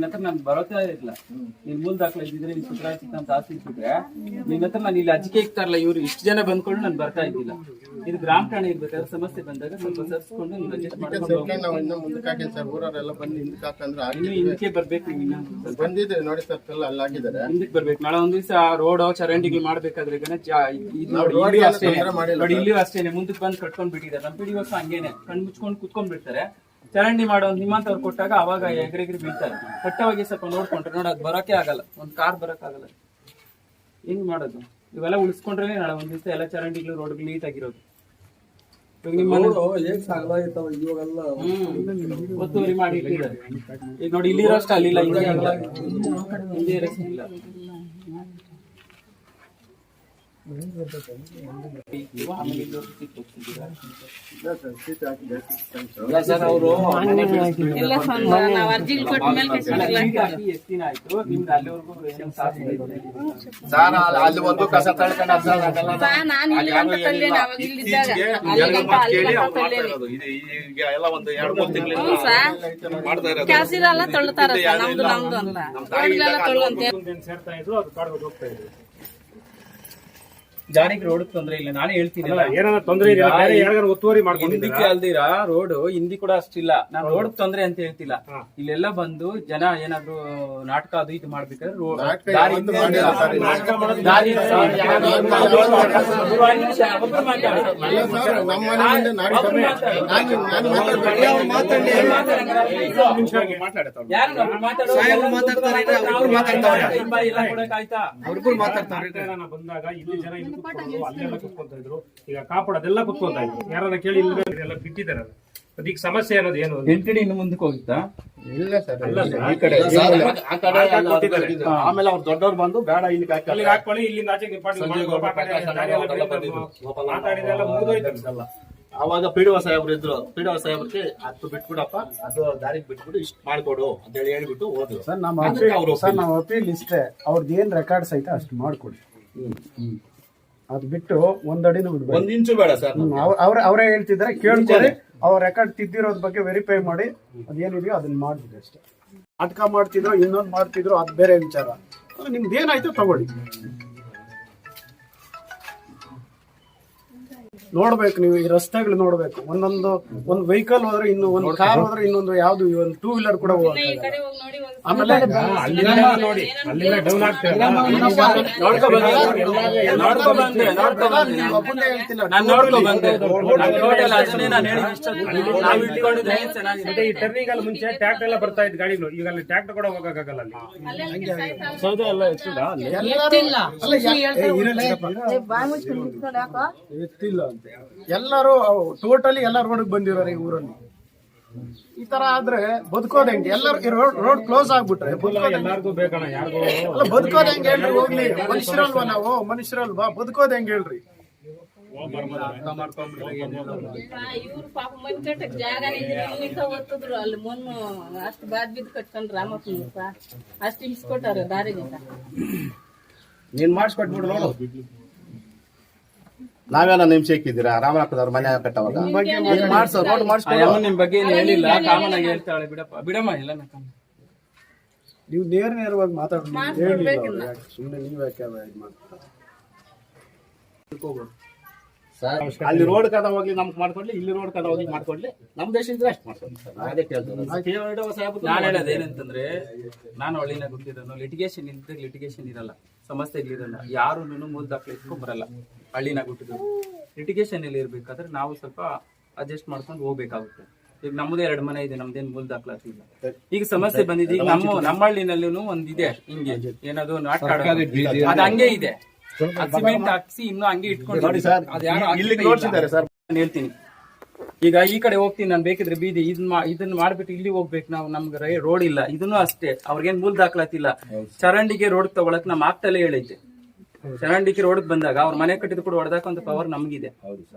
ಹತ್ರ ನಾನು ಬರೋದೇ ಇಲ್ಲ. ನೀನ್ ಮೂಲ ದಾಖಲೆ ಇದ್ದಿದ್ರೆ ನೀನ್ ಸುಧಾರಿಸಿದ ಅಂತ ಆಸ್ತಿ ಇಟ್ಟಿದ್ರೆ ನಿನ್ನ ಹತ್ರ ನಾನು ಇಲ್ಲಿ ಅಜ್ಜಿಗೆ ಇಕ್ತಾರಲ್ಲ ಇವ್ರು ಇಷ್ಟು ಜನ ಬಂದ್ಕೊಂಡು ನಾನು ಬರ್ತಾ ಇದ್ದಿಲ್ಲ. ಇದು ಗ್ರಾಮ ಠಾಣೆ ಇರ್ಬೇಕಾದ್ರೆ ಸಮಸ್ಯೆ ಬಂದಾಗ ಸ್ವಲ್ಪ ಸರ್ಸ್ಕೊಂಡು ನೀವು ಅಡ್ಜಸ್ಟ್ ಮಾಡ್ಕೊಂಡು ಮುಂದಕ್ಕೆ ಹಾಕಿಲ್ಲ ಸರ್. ಊರವರೆಲ್ಲ ಬಂದು ಹಿಂದಕ್ಕೆ ಹಾಕಂದ್ರೆ ಇನ್ನು ಹಿಂದಕ್ಕೆ ಬರ್ಬೇಕು. ನೀವು ಬಂದಿದೆ ನೋಡಿ ಸರ್, ಎಲ್ಲ ಅಲ್ಲಿ ಹಾಕಿದ್ದಾರೆ. ಹಿಂದಕ್ಕೆ ಬರ್ಬೇಕು. ನಾಳೆ ಒಂದ್ ದಿವಸ ರೋಡ್ ಚರಂಡಿಗೆ ಮಾಡ್ಬೇಕಾದ್ರೆ ನೋಡಿ ಇಲ್ಲಿಯೂ ಅಷ್ಟೇನೆ ಮುಂದಕ್ಕೆ ಬಂದು ಕಟ್ಕೊಂಡ್ ಬಿಟ್ಟಿದ್ದಾರೆ. ನಮ್ಮ ಪಿಡಿ ವರ್ಷ ಹಂಗೇನೆ ಕಣ್ ಮುಚ್ಕೊಂಡು ಕುತ್ಕೊಂಡ್ ಬಿಡ್ತಾರೆ. ಚರಂಡಿ ಮಾಡೋ ನಿಮ್ಮಂತವ್ರು ಕೊಟ್ಟಾಗ ಅವಾಗ ಎಗ್ರೆಗ್ರಿ ಬೀಳ್ತಾರೆ. ಕಟ್ಟವಾಗಿ ಸ್ವಲ್ಪ ನೋಡ್ಕೊಂಡ್ರೆ ನೋಡಿ ಅದು ಬರೋಕೆ ಆಗಲ್ಲ, ಒಂದ್ ಕಾರ್ ಬರಕ್ ಆಗಲ್ಲ. ಹೆಂಗ್ ಮಾಡೋದು? ಇವೆಲ್ಲ ಉಳಿಸ್ಕೊಂಡ್ರೆ ನಾಳೆ ಒಂದ್ ದಿವಸ ಎಲ್ಲ ಚರಂಡಿಗಳು ರೋಡ್ಗಳು ನೀಟ್ ಆಗಿರೋದು. ಒತ್ತುವರಿ ಮಾಡಿ ಇಟ್ಟಿದ್ದಾರೆ. ಈಗ ನೋಡಿ ಇಲ್ಲಿ ಇರೋಷ್ಟು ಅಲ್ಲಿಲ್ಲ, ಇಲ್ಲಿ ಇರೋಷ್ಟು ಇಲ್ಲ. ಅವರು ಅಲ್ಲಿ ಒಂದು ಕಸ ತಳ್ಕೊಂಡು ಎಲ್ಲ ಒಂದು 2-3 ತಿಂಗಳು ಸೇರ್ತಾ ಇದ್ರು. ಅದು ಕಾಡ್ಬೇಕು ಹೋಗ್ತಾ ಇದ್ರು. ಜಾರಿಗೆ ರೋಡ್ ತೊಂದ್ರೆ ಇಲ್ಲ, ನಾನೇ ಹೇಳ್ತೀನಿ. ಏನಾದ್ರು ತೊಂದ್ರೆ ಒತ್ತುವರಿ ಹಿಂದಕ್ಕೆ ಅಲ್ದಿರಾ ರೋಡ್ ಹಿಂದಿ ಕೂಡ ಅಷ್ಟಿಲ್ಲ. ನಾನು ರೋಡ್ ತೊಂದ್ರೆ ಅಂತ ಹೇಳ್ತಿಲ್ಲ. ಇಲ್ಲೆಲ್ಲ ಬಂದು ಜನ ಏನಾದ್ರು ನಾಟಕ ಅದು ಇದು ಮಾಡ್ಬೇಕಾದ್ರೆ ಬಂದಾಗ ಇಲ್ಲಿ ಜನ ಅಲ್ಲೆಲ್ಲ ಕುತ್ಕೊಂತ ಇದ್ರು. ಈಗ ಕಾಪಾಡ ಅದೆಲ್ಲ ಕುತ್ಕೊಂತ ಇದ್ರು. ಯಾರನ್ನ ಕೇಳಿ ಎಲ್ಲ ಬಿಟ್ಟಿದ್ದಾರೆ. ಅದಕ್ಕೆ ಸಮಸ್ಯೆ ಅನ್ನೋದು ಏನು? ಎಂಟಡಿ ಇನ್ನು ಮುಂದಕ್ಕೆ ಹೋಗಿತ್ತಾ? ಇಲ್ಲ ಸರ್, ಆಮೇಲೆ ಅವ್ರು ದೊಡ್ಡವ್ರು ಬಂದು ಬೇಡ ಇಲ್ಲಿ ಹಾಕೊಳ್ಳಿ, ಇಲ್ಲಿಂದ ಆಚೆಗೆ ಮಾತಾಡಿದೆಲ್ಲ ಮುಗಿದೋಯ್ತಲ್ಲ. ಅವಾಗ ಪಿಡಿಒ ಸಾಹೇಬ್ರು ಇದ್ರು. ಪಿಡಿಒ ಸಾಹೇಬ್ರಿಗೆ ಅದು ಬಿಟ್ಬಿಡಪ್ಪ, ಅದು ದಾರಿಗೆ ಬಿಟ್ಬಿಟ್ಟು ಇಷ್ಟು ಮಾಡ್ಕೊಡು ಅಂತ ಹೇಳಿ ಹೇಳ್ಬಿಟ್ಟು ಹೋದ್ರು. ಸರ್ ನಮ್ಮ ಅಪೀಲ್ ಇಷ್ಟೇ, ಅವ್ರದ್ದು ಏನ್ ರೆಕಾರ್ಡ್ಸ್ ಐತೆ ಅಷ್ಟು ಮಾಡ್ಕೊಡಿ. ಅದ್ ಬಿಟ್ಟು ಒಂದಡಿನೂ ಬಿಡ್ಬೇಕು, 1 ಇಂಚು ಬೇಡ ಸರ್. ಅವರೇ ಹೇಳ್ತಿದ್ದಾರೆ, ಕೇಳ್ಕೊಳ್ಳಿ. ಅವ್ರ ರೆಕಾರ್ಡ್ ತಿದ್ದಿರೋದ್ ಬಗ್ಗೆ ವೆರಿಫೈ ಮಾಡಿ ಅದೇನಿದೆಯೋ ಅದನ್ನ ಮಾಡ್ಬಿಡಿ ಅಷ್ಟೇ. ನಾಟಕ ಮಾಡ್ತಿದ್ರು, ಇನ್ನೊಂದು ಮಾಡ್ತಿದ್ರು, ಅದ್ ಬೇರೆ ವಿಚಾರ. ನಿಮ್ದು ಏನಾಯ್ತು ತಗೊಳ್ಳಿ. ನೋಡ್ಬೇಕು ನೀವು, ಈ ರಸ್ತೆಗಳು ನೋಡ್ಬೇಕು. ಒಂದ್ ವೆಹಿಕಲ್ ಹೋದ್ರೆ ಇನ್ನು ಒಂದು ಕಾರ್ ಹೋದ್ರೆ ಇನ್ನೊಂದು ಯಾವ್ದು ಒಂದು 2 ವೀಲರ್ ಕೂಡ ಹೋಗ್ತದೆ. ಆಮೇಲೆ ಈ ಟರ್ನಿಂಗ್ ಅಲ್ಲಿ ಮುಂಚೆ ಟ್ರ್ಯಾಕ್ಟರ್ ಎಲ್ಲ ಬರ್ತಾ ಇದ್ ಗಾಡಿಗಳು, ಈಗ ಅಲ್ಲಿ ಟ್ರ್ಯಾಕ್ಟರ್ ಕೂಡ ಹೋಗಕ್ಕಾಗಲ್ಲ. ಎತ್ತಿಲ್ಲ ಅಂತ ಎಲ್ಲರೂ ಟೋಟಲಿ ಎಲ್ಲ ರೋಡ್ ಬಂದಿರೋರು ಈ ಊರಲ್ಲಿ. ಈ ತರ ಆದ್ರೆ ಬದುಕೋದ್ ಹೆಂಗೆ? ಎಲ್ಲರೂ ರೋಡ್ ಕ್ಲೋಸ್ ಆಗ್ಬಿಟ್ರೆ ಎಲ್ಲಾರ್ಗು ಬೇಕಣ್ಣ, ಯಾರಿಗೂ ಅಲ್ಲ ಬದುಕೋದ್ ಹೆಂಗ್ ಹೇಳ್ರಿ? ಹೋಗ್ಲಿ, ಮನುಷ್ಯರಲ್ವಾ ನಾವು? ಮನುಷ್ಯರಲ್ವಾ? ಬದುಕೋದ್ ಹೆಂಗ್ ಹೇಳ್ರಿ? ಇವ್ರು ಪಾಪ ಮನ್ ಕಟ್ಟಕ್ ಜಾಗ ಒತ್ತಿದ್ರು. ಅಲ್ಲಿ ಮೊನ್ನು ಅಷ್ಟು ಬಾದ್ ಬಿದ್ದು ಕಟ್ಕೊಂಡ್ ರಾಮಪ್ಪ ಅಷ್ಟು ಇಸ್ಕೊಟ್ಟಾರ ದಾರಿಗಿಂತ. ನೀನ್ ಮಾಡಿಸ್ಕೊಟ್ಬಿಡು ನೋಡು. ನಾವೇನ ನಿಮಿಷ ಇಕ್ಕಿದ್ದೀರಾ? ರಾಮನಾಥದವ್ರ ಮನೆ ಕಟ್ಟವಾಗ ಮಾಡ್ಸೋ ರೋಡ್ ಮಾಡಿಸ್ಕೊಂಡು ನಿಮ್ ಬಗ್ಗೆ ಹೇಳಿಲ್ಲ, ಕಾಮನ್ ಆಗಿ ಹೇಳ್ತಾಳೆ. ಬಿಡಮ್ಮ ಎಲ್ಲ ನೀವು ನೇರವಾಗಿ ಮಾತಾಡಿ ಹೇಳಿಲ್ಲ. ಸುಮ್ಮನೆ ನೀವ್ ಯಾಕೆ ಅಲ್ಲಿ ರೋಡ್ ಕದ ಹೋಗ್ಲಿ ನಮ್ಗೆ ಮಾಡ್ಕೊಡ್ಲಿ, ಇಲ್ಲಿ ರೋಡ್ ಕದ ಹೋಗ್ಲಿ ಮಾಡ್ಕೊಡ್ಲಿ. ನಮ್ ದೇಶ ಇದ್ರೆ ಅಷ್ಟು ಮಾಡ್ಕೊಂಡು ಅದೇ ಕೇಳ್ತಾರೆ. ನಾನು ಹೇಳೋದು ಏನಂತಂದ್ರೆ, ನಾನು ಹಳ್ಳಿನಾಗ ಹುಟ್ಟಿರೋನು. ಲಿಟಿಗೇಷನ್ ಇದ್ದಾಗ ಲಿಟಿಗೇಷನ್ ಇರಲ್ಲ, ಸಮಸ್ಯೆಗಳಿರಲ್ಲ, ಯಾರು ಮೂಲ ದಾಖಲೆ ಇಟ್ಕೊಂಡ್ ಬರಲ್ಲ. ಹಳ್ಳಿನಾಗ ಹುಟ್ಟಿದ್ರು ಲಿಟಿಗೇಷನ್ ಅಲ್ಲಿ ಇರ್ಬೇಕಾದ್ರೆ ನಾವು ಸ್ವಲ್ಪ ಅಡ್ಜಸ್ಟ್ ಮಾಡ್ಕೊಂಡು ಹೋಗ್ಬೇಕಾಗುತ್ತೆ. ಈಗ ನಮ್ಮದೇ 2 ಮನೆ ಇದೆ, ನಮ್ದೇನ್ ಮೂಲ ದಾಖಲಾತಿ ಇಲ್ಲ. ಈಗ ಸಮಸ್ಯೆ ಬಂದಿದೆ. ಈಗ ನಮ್ಮ ಹಳ್ಳಿನಲ್ಲೂ ಒಂದಿದೆ ಹಿಂಗೆ, ಏನದು ನಾಟಕ ಅದು ಹಂಗೆ ಇದೆ. ಸಿಮೆಂಟ್ ಹಾಕ್ಸಿ ಇನ್ನೂ ಹಂಗೆ ಇಟ್ಕೊಂಡು ಹೇಳ್ತೀನಿ. ಈಗ ಈ ಕಡೆ ಹೋಗ್ತೀನಿ ನಾನು, ಬೇಕಿದ್ರೆ ಬೀದಿ ಇದನ್ನ ಮಾಡ್ಬಿಟ್ಟು ಇಲ್ಲಿ ಹೋಗ್ಬೇಕು ನಾವು. ನಮ್ಗೆ ರೋಡ್ ಇಲ್ಲ. ಇದನ್ನು ಅಷ್ಟೇ, ಅವ್ರಿಗೇನ್ ಮೂಲ ದಾಖಲಾತಿಲ್ಲ. ಚರಂಡಿಗೆ ರೋಡ್ ತಗೊಳಕ್ ನಮ್ ಆಗ್ತಲೇ ಹೇಳೈತೆ. ಚರಂಡಿಗೆ ರೋಡ್ ಬಂದಾಗ ಅವ್ರ ಮನೆ ಕಟ್ಟಿದ ಕೂಡ ಹೊಡೆದಾಕಂತ ಪವರ್ ನಮ್ಗಿದೆ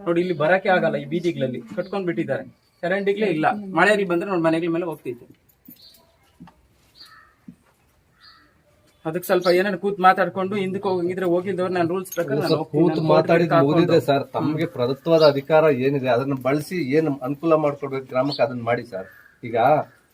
ನೋಡಿ. ಇಲ್ಲಿ ಬರಕ್ಕೆ ಆಗಲ್ಲ, ಈ ಬೀದಿಗಳಲ್ಲಿ ಕಟ್ಕೊಂಡ್ ಬಿಟ್ಟಿದ್ದಾರೆ. ಚರಂಡಿಗ್ಲೇ ಇಲ್ಲ. ಮಳೆಗೆ ಬಂದ್ರೆ ನೋಡಿ ಮನೆಗಳ ಮೇಲೆ ಹೋಗ್ತೈತೆ. ಅದಕ್ಕೆ ಸ್ವಲ್ಪ ಏನಾದ್ರು ಕೂತ್ ಮಾತಾಡ್ಕೊಂಡು ಹಿಂದಕ್ಕೆ ಹೋಗಿದ್ರೆ ಹೋಗಿದ್ದವ್ರು ನಾನು ರೂಲ್ಸ್ ಪ್ರಕಾರ ಕೂತ್ ಮಾತಾಡಿದ್ರೆ ಸರ್, ತಮ್ಗೆ ಪ್ರಭುತ್ವದ ಅಧಿಕಾರ ಏನಿದೆ ಅದನ್ನ ಬಳಸಿ ಏನ್ ಅನುಕೂಲ ಮಾಡ್ಕೊಡ್ಬೇಕು ಗ್ರಾಮಕ್ಕೆ ಅದನ್ನ ಮಾಡಿ ಸರ್. ಈಗ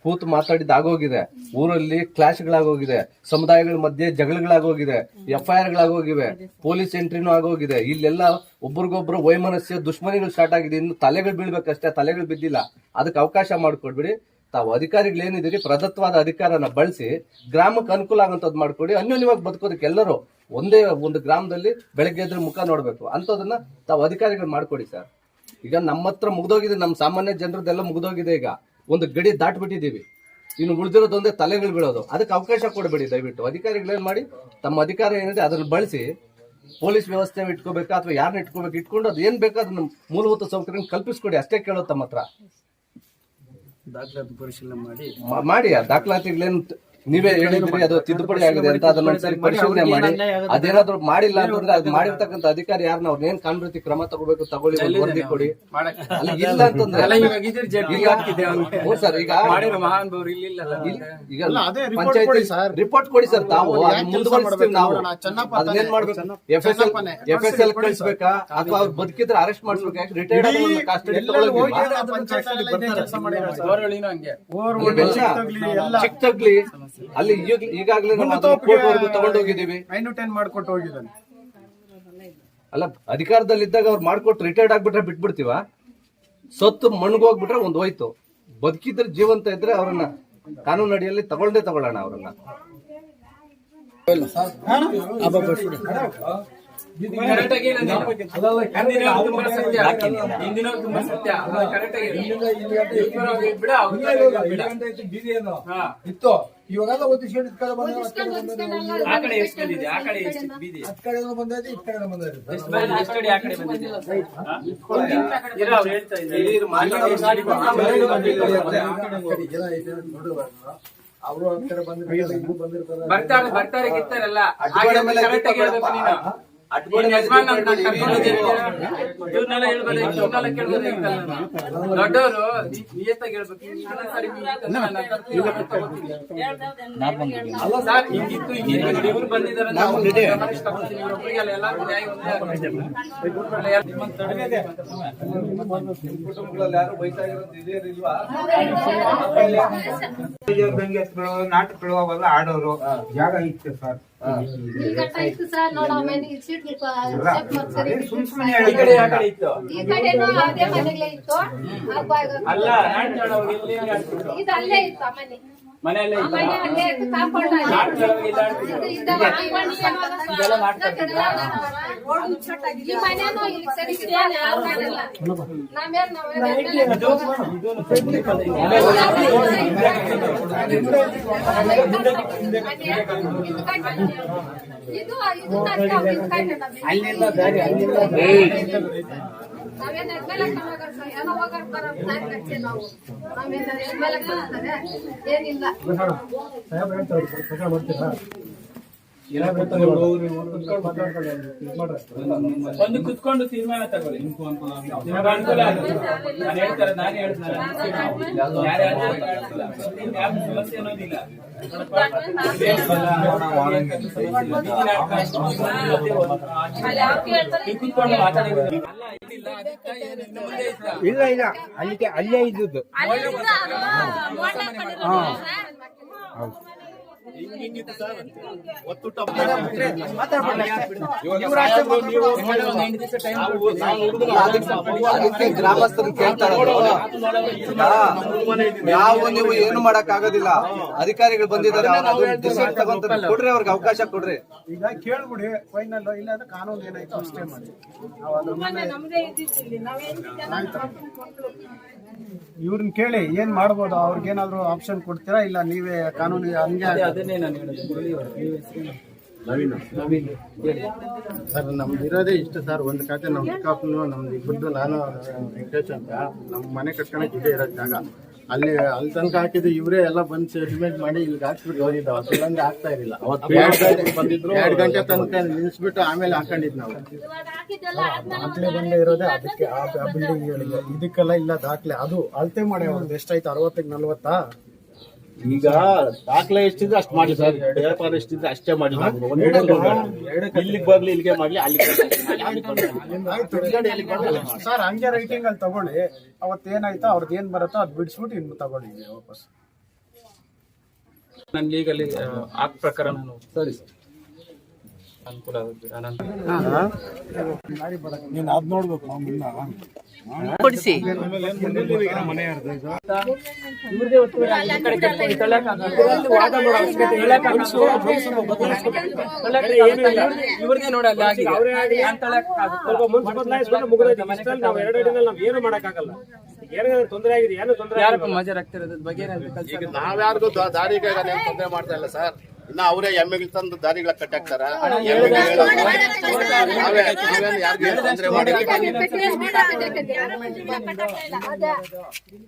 ಕೂತು ಮಾತಾಡಿದ ಆಗೋಗಿದೆ, ಊರಲ್ಲಿ ಕ್ಲಾಶ್ಗಳಾಗೋಗಿದೆ, ಸಮುದಾಯಗಳ ಮಧ್ಯೆ ಜಗಳಗಳಾಗೋಗಿದೆ, FIR ಗಳಾಗೋಗಿವೆ, ಪೊಲೀಸ್ ಎಂಟ್ರಿನೂ ಆಗೋಗಿದೆ. ಇಲ್ಲೆಲ್ಲ ಒಬ್ರಿಗೊಬ್ರು ವೈಮನಸ್ಯ ದುಶ್ಮನಿಗಳು ಸ್ಟಾರ್ಟ್ ಆಗಿದೆ. ಇನ್ನು ತಲೆಗಳು ಬೀಳ್ಬೇಕಷ್ಟೇ, ತಲೆಗಳು ಬಿದ್ದಿಲ್ಲ. ಅದಕ್ಕೆ ಅವಕಾಶ ಮಾಡಿಕೊಡ್ಬಿಡಿ. ತಾವು ಅಧಿಕಾರಿಗಳು ಏನಿದ್ದೀರಿ ಪ್ರದತ್ತವಾದ ಅಧಿಕಾರನ ಬಳಸಿ ಗ್ರಾಮಕ್ಕೆ ಅನುಕೂಲ ಆಗುವಂತದ್ದು ಮಾಡ್ಕೊಡಿ. ಅನ್ಯೋನ್ಯವಾಗಿ ಬದುಕೋದಕ್ಕೆ ಎಲ್ಲರೂ ಒಂದೇ ಒಂದು ಗ್ರಾಮದಲ್ಲಿ ಬೆಳಗ್ಗೆ ಎದ್ರೆ ಮುಖ ನೋಡ್ಬೇಕು ಅಂತದನ್ನ ತಾವು ಅಧಿಕಾರಿಗಳು ಮಾಡ್ಕೊಡಿ ಸರ್. ಈಗ ನಮ್ಮ ಹತ್ರ ಮುಗ್ದೋಗಿದೆ, ನಮ್ಮ ಸಾಮಾನ್ಯ ಜನರದೆಲ್ಲ ಮುಗ್ದೋಗಿದೆ. ಈಗ ಒಂದು ಗಡಿ ದಾಟ್ಬಿಟ್ಟಿದೀವಿ, ಇನ್ನು ಉಳಿದಿರೋದೊಂದೇ ತಲೆಗಳು ಬೀಳೋದು. ಅದಕ್ಕೆ ಅವಕಾಶ ಕೊಡಬೇಡಿ ದಯವಿಟ್ಟು. ಅಧಿಕಾರಿಗಳೇನ್ ಮಾಡಿ ತಮ್ಮ ಅಧಿಕಾರ ಏನಿದೆ ಅದನ್ನ ಬಳಸಿ ಪೊಲೀಸ್ ವ್ಯವಸ್ಥೆ ಇಟ್ಕೋಬೇಕಾ ಅಥವಾ ಯಾರನ್ನ ಇಟ್ಕೋಬೇಕು, ಇಟ್ಕೊಂಡು ಅದು ಏನ್ ಬೇಕಾ ಅದನ್ನ ಮೂಲಭೂತ ಸೌಕರ್ಯ ಕಲ್ಪಿಸ್ಕೊಡಿ ಅಷ್ಟೇ ಕೇಳೋದು ತಮ್ಮ ಹತ್ರ. ದಾಖಲಾತಿ ಪರಿಶೀಲನೆ ಮಾಡಿ ಆ ದಾಖಲಾತಿಗಳೇನು ನೀವೇ ಹೇಳಿದ್ರಿ ಅದು ತಿದ್ದುಪಡಿ ಆಗಿದೆ ಅಂತ ಅದನ್ನ ಒಂದ್ಸರಿ ಪರಿಶೋಧನೆ ಮಾಡಿ. ಅದೇನಾದ್ರು ಮಾಡಿಲ್ಲ ಅಂತಂದ್ರೆ ಅದು ಮಾಡಿರ್ತಕ್ಕಂಥ ಅಧಿಕಾರಿ ಯಾರನ್ನ ಅವ್ರನ್ನೇನ್ ಕಾನೂನು ಕ್ರಮ ತಗೋಬೇಕು ತಗೊಳ್ಳಿ, ಒಂದು ವರದಿ ಕೊಡಿ. ಅಲ್ಲಿ ಇಲ್ಲ ಅಂತಂದ್ರೆ ಸರ್ ಈಗ ಈಗ ಪಂಚಾಯತಿ ರಿಪೋರ್ಟ್ ಕೊಡಿ ಸರ್. ತಾವು ಮುಂದುವರಿಸ್ತೀವಿ ನಾವು. ಅದನ್ನೇನ್ ಮಾಡ್ಬೇಕು, FSL ಕಳಿಸ್ಬೇಕಾ ಅಥವಾ ಅವ್ರು ಬದುಕಿದ್ರೆ ಅರೆಸ್ಟ್ ಮಾಡಿಸ್ಬೇಕಾ? ರಿಟೈರ್ಡ್ ಚಿಕ್ಕದಾಗ್ಲಿ ಅಲ್ಲಿ ಈಗಾಗಲೇ ಕೋರ್ಟ್ವರೆಗೂ ತಗೊಂಡೋಗಿದ್ದೀವಿ. 9-10 ಮಾಡ್ಕೊಟ್ಟು ಹೋಗಿದ್ದಾನೆ. ಅಲ್ಲ ಅಧಿಕಾರದಲ್ಲಿದ್ದಾಗ ಅವ್ರು ಮಾಡ್ಕೊಟ್ಟು ರಿಟೈರ್ಡ್ ಆಗ್ಬಿಟ್ರೆ ಬಿಟ್ಬಿಡ್ತೀವ? ಸತ್ತು ಮಣ್ಗೋಗ್ಬಿಟ್ರೆ ಒಂದ್ ಹೋಯ್ತು. ಬದುಕಿದ್ರೆ ಜೀವಂತ ಇದ್ರೆ ಅವ್ರನ್ನ ಕಾನೂನು ಅಡಿಯಲ್ಲಿ ತಗೊಳ್ಳೋಣ ಅವ್ರನ್ನ. ಇತ್ತು ಇವಾಗೆಲ್ಲ ಒದಿಸ್ಕೊಂಡು ಆ ಕಡೆ ಎಷ್ಟು ಬಂದಿದೆ, ಆ ಕಡೆ ಎಷ್ಟು ಬೀದಿ, ಆ ಕಡೆ ಬಂದೈತಿ, ಈ ಕಡೆ ಬಂದೈತಿ. ಎಷ್ಟು ಅಡಿ ಆ ಕಡೆ ಬಂದಿದೆ? ಹೇಳ್ತಾ ಅವರು ಆ ಕಡೆ ಬಂದಿರ್ತಾರೆ, ಬರ್ತಾರೆ ಗಿರ್ತಾರಲ್ಲ. ಕರೆಕ್ಟ್ ಆಗಿ ಹೇಳ್ಬೇಕು ನೀನು. ದೊಡ್ಡವರು ನಿಯತ್ತಾಗಿ ಹೇಳ್ಬೇಕು. ಹಿಂಗಿತ್ತು ಇವ್ರು ಬಂದಿದ್ದಾರೆ, ನಾಟಕಗಳು ಅವೆಲ್ಲ ಆಡೋರು ಜಾಗ ಇತ್ತು ಸರ್. ಅಲ್ಲ ಮನೆಯಲ್ಲೇ ಏನಿಲ್ಲ. ಒಂದು ಕುತ್ಕೊಂಡು ತೀರ್ಮಾನ ತಗೊಳ್ಳಿ. ನಿಮಗೆ ಅನುಕೂಲ ಆಗುತ್ತೆ. ನಾನು ಹೇಳ್ತಾರೆ, ನಾನು ಹೇಳ್ತಾರೆ ಸಮಸ್ಯೆ ಅನ್ನೋದಿಲ್ಲ. ಕುತ್ಕೊಂಡು ಮಾತಾಡಿಲ್ಲ. ಇಲ್ಲ ಇಲ್ಲ ಅಲ್ಲೇ ಇದ್ದುದು. ಅದಕ್ಕೆ ಗ್ರಾಮಸ್ಥರು ಕೇಳ್ತಾರೆ, ನಾವು ನೀವು ಏನು ಮಾಡಕ್ ಆಗೋದಿಲ್ಲ. ಅಧಿಕಾರಿಗಳು ಬಂದಿದ್ದಾರೆ, ಕೊಡ್ರಿ, ಅವ್ರಿಗೆ ಅವಕಾಶ ಕೊಡ್ರಿ. ಈಗ ಕೇಳ್ಬಿಡಿ ಫೈನಲ್. ಇಲ್ಲ ಅಂದ್ರೆ ಕಾನೂನು ಏನಾಯ್ತು ಅಷ್ಟೇ ಮಾಡಿ. ಇವ್ರನ್ನ ಕೇಳಿ ಏನ್ ಮಾಡ್ಬೋದು, ಅವ್ರಿಗೇನಾದ್ರು ಆಪ್ಷನ್ ಕೊಡ್ತೀರಾ ಇಲ್ಲ ನೀವೇ ಕಾನೂನು ಹಂಗೆ? ಅದನ್ನೇ ನಾನು ಸರ್ ನಮ್ದು ಇರೋದೇ ಇಷ್ಟ ಸರ್. ಒಂದು ಖಾತೆ ನಮ್ಮ ಚಿಕ್ಕಪ್ಪನು ನಮ್ದು ಇಬ್ಬರದು, ನಾನು ವೆಂಕಟೇಶ್ ಅಂತ. ನಮ್ಮ ಮನೆ ಕಟ್ಕೊಳಕ್ ಇದೇ ಇರೋ ಜಾಗ. ಅಲ್ಲಿ ತನಕ ಹಾಕಿದ್ದು ಇವರೇ ಎಲ್ಲ ಬಂದು ಸೆಟಲ್ಮೆಂಟ್ ಮಾಡಿ ಇಲ್ಲಿಗೆ ಹಾಕ್ಬಿಟ್ಟು ಹೋಗಿದ್ದಾವ. ಸುಳ್ಳಂಗೆ ಆಗ್ತಾ ಇರಲಿಲ್ಲ. ಬಂದಿದ್ರು 2 ಗಂಟೆ ತನಕ ನಿಲ್ಸ್ಬಿಟ್ಟು ಆಮೇಲೆ ಹಾಕೊಂಡಿದ್ ನಾವು. ದಾಖಲೆ ಬಂದೇ ಇರೋದೇ ಅದಕ್ಕೆ, ಆ ಬಿಲ್ಡಿಂಗ್ ಇದಕ್ಕೆಲ್ಲ ಇಲ್ಲ ದಾಖಲೆ. ಅದು ಅಳತೆ ಮಾಡಿ ಅವ್ರದ್ದು ಎಷ್ಟಾಯ್ತು, 60-40? ಈಗ ದಾಖಲೆ ಎಷ್ಟಿದ್ರೆ ಅಷ್ಟು ಮಾಡಿ ಸರ್. ವ್ಯಾಪಾರ ಎಷ್ಟಿದ್ರೆ ಅಷ್ಟೇ ಮಾಡಿ. ಇಲ್ಲಿಗೆ ಬರ್ಲಿ, ಇಲ್ಲಿಗೆ ಮಾಡ್ಲಿ, ಸರ್ ಹಂಗೆ ರೈಟಿಂಗ್ ಅಲ್ಲಿ ತಗೊಳ್ಳಿ. ಅವತ್ತೇನಾಯ್ತೋ ಅವ್ರದ್ದು ಏನ್ ಬರುತ್ತೋ ಅದ್ ಬಿಡಿಸ್ಬಿಟ್ಟು ಇನ್ನು ತಗೊಳ್ಳಿ ವಾಪಸ್. ನನ್ನ ಲೀಗಲ್ಲಿ ಆಕ್ಟ್ ಪ್ರಕಾರ ನಾನು ಸರಿ ಸರ್. ಅನುಕೂಲ ಆಗುತ್ತೆ ಅನಂತ ನೀನ್ ಅದ್ ನೋಡ್ಬೇಕು ನಾವು ಮುನ್ನ ಕೊಡಿಸಿ ಇವ್ರಿಗೆ ನೋಡಿ ಅಲ್ಲಿ ಆಗಿದೆ. ಸ್ವಲ್ಪ ಮುಂಚೆ ಬದಲಾಯಿಸ್ಕೊಂಡು ಮುಗಿದೈತೆ. ಇಷ್ಟರಲ್ಲಿ ನಾವು 2 ಅಡಿನಲ್ಲಿ ನಾವು ಏನು ಮಾಡಕ್ಕಾಗಲ್ಲ. ಏನಾದ್ರು ತೊಂದರೆ ಆಗಿದೆ, ಏನು ತೊಂದರೆ ಯಾರಪ್ಪ ಮಜಾರಾಗ್ತಿರೋದ್ರ ಬಗ್ಗೆ ಈಗ ನಾವ್ಯಾರಿಗೂ ದಾರಿಗೆ ತೊಂದರೆ ಮಾಡ್ತಾ ಇಲ್ಲ ಸರ್. ಇನ್ನ ಅವರೇ ಎಮ್ಮೆಗಳು ತಂದು ದಾರಿಗಳ ಕಟ್ಟಾಕ್ತಾರ.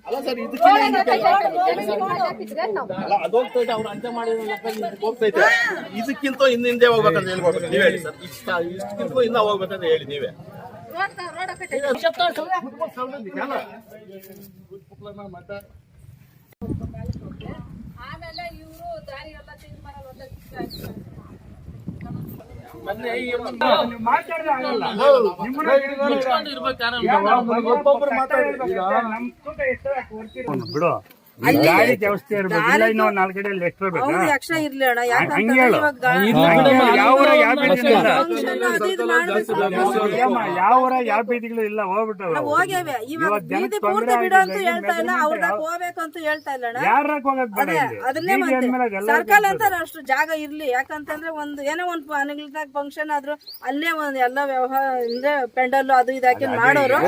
ಅಲ್ಲ ಸರ್, ಅದೋಗ್ತೈತೆ, ಅವ್ರು ಅಂತೆ ಹೋಗ್ತೈತೆ. ಇದಕ್ಕಿಂತ ಹಿಂದೆ ಹೋಗ್ಬೇಕಂತ ಹೇಳ್ಬೇಕು. ನೀವ್ ಹೇಳಿ ಸರ್, ಇಷ್ಟಕ್ಕಿಂತ ಇನ್ನ ಹೋಗ್ಬೇಕಂತ ಹೇಳಿ ನೀವೇ. ಆಮೇಲೆ ಇವರು ದಾರಿ ಎಲ್ಲ ಚೇಂಜ್ ಮಾಡಲ್ಲ. ಬಿಡು, ಗಾಡಿ ವ್ಯವಸ್ಥೆ ಇರ್ಬೇಕು. ಇಲ್ಲ ಇನ್ನೂ 4 ಕಡೆಯಲ್ಲಿ ಎಕ್ಸ್ಟ್ರಾ ಬೇಕಾ? ಎಕ್ಸ್ಟ್ರಾ ಇರ್ಲಿ ಅಣ್ಣ, ಹಂಗೆ ಹೇಳು. ಯಾವ ಬೀದಿಗಳು ಇಲ್ಲ, ಹೋಗ್ಬಿಟ್ಟವ. ಹೋಗ್ಯಾವೆ. ಇವಾಗ ಬೀದಿ ಪೂರ್ತಿ ಬಿಡು ಅಂತ ಹೇಳ್ತಾ ಇಲ್ಲ, ಅವ್ರದಾಗ ಹೋಗ್ಬೇಕು ಅಂತ ಹೇಳ್ತಾ ಇಲ್ಲ ಅಣ್ಣ. ಯಾರಾಗ ಹೋಗಕ್ ಬೇಡ ಇಲ್ಲಿ. ಅದನ್ನೇ ಮತ್ತೆ ಸರ್ಕಲ್ ಅಂತ ಅಷ್ಟು ಜಾಗ ಇರ್ಲಿ. ಯಾಕಂತಂದ್ರೆ ಏನೋ ಒಂದು ಅನುಗ್ಲದಾಗ ಫಂಕ್ಷನ್ ಆದ್ರೂ ಅಲ್ಲೇ ಒಂದ್ ಎಲ್ಲ ವ್ಯವಹಾರ ಅಂದ್ರೆ ಪೆಂಡಲ್ ಅದು ಇದು ಹಾಕಿ ಮಾಡೋರು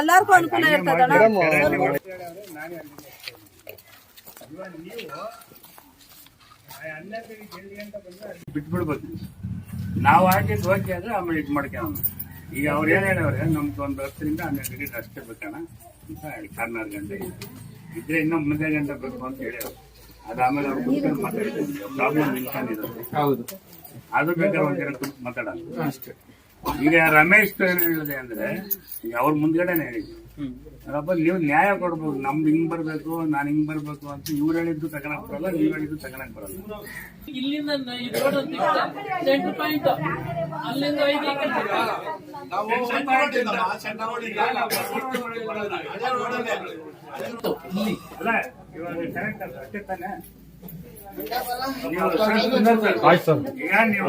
ಎಲ್ಲಾರ್ಗು ಅನುಕೂಲ ಇರ್ತದಣ್ಣ. ಬಿಟ್ಬಿಡ್ಬೇಕು. ನಾವು ಹಾಕಿದ್ ಓಕೆ ಆದ್ರೆ ಆಮೇಲೆ ಇದು ಮಾಡ್ಕೊಳ್ಳೋಣ. ಈಗ ಅವ್ರು ಏನ್ ಹೇಳವ್ರೆ, ನಮ್ದು ಒಂದು 10 ರಿಂದ 12 ಗಂಟೆ ಅಷ್ಟೇ ಬೇಕಣ್ಣ ಅಂತ ಹೇಳಿ. 16 ಗಂಟೆ ಇದ್ರೆ ಇನ್ನೂ ಮುಂದೆ ಗಂಟೆ ಬೇಕು ಅಂತ ಹೇಳವ್ರು. ಅದಾದ್ಮೇಲೆ ಅವ್ರು ಕುತ್ಕೊಂಡು ಮಾತಾಡಿದ್ರು, ಪ್ರಾಬ್ಲಮ್ ನಿಲ್ಕೊಂಡಿರುತ್ತೆ. ಹೌದು, ಅದು ಬೇಕಾದ್ರೆ ಒಂದ್ ಜನ ಕುಂತು ಮಾತಾಡೋದು ಅಷ್ಟೇ. ಈಗ ರಮೇಶ್ ಏನ್ ಹೇಳಿದೆ ಅಂದ್ರೆ, ಈಗ ಅವ್ರ ಮುಂದ್ಗಡೆನೆ ಹೇಳಿದ್ರು, ನೀವು ನ್ಯಾಯ ಕೊಡ್ಬೋದು, ನಮ್ದು ಹಿಂಗ್ ಬರ್ಬೇಕು, ನಾನ್ ಹಿಂಗ್ ಬರ್ಬೇಕು ಅಂತ ಇವ್ರು ಹೇಳಿದ್ದು ತಗೊಳಕ್ ಬರಲ್ಲ, ನೀವ್ ಹೇಳಿದ್ದು ತಗೊಳಕ್ ಬರಲ್ಲ. ಇಲ್ಲಿಂದ ಸೆಂಟರ್ ಪಾಯಿಂಟ್ ಅಲ್ಲಿಂದ ಅಲ್ಲ, ಇವಾಗ ಕರೆಕ್ಟ್ ಅಲ್ಲ, ಅಷ್ಟೇ ತಾನೆ. ಈಗ ನೀವು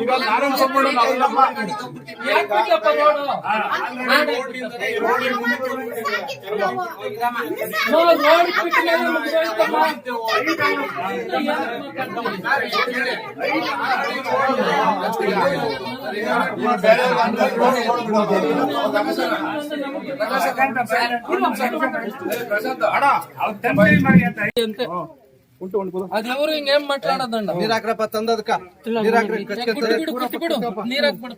ಈಗ ನಾರಾಯಣ ಸಂಪೂರ್ಣ ನಾವೆಲ್ಲ ಅದ್ಯಾವ್ರು ಹಿಂಗ ಏನ್ ಮಾತಾಡೋದಣ್ಣ. ನೀರ್ ಹಾಕ್ರಪ್ಪ ತಂದದಕ್ಕ, ನೀರ್ ಹಾಕ್ರಿ. ನೀರ್ ಹಾಕ್ಬಿಡು.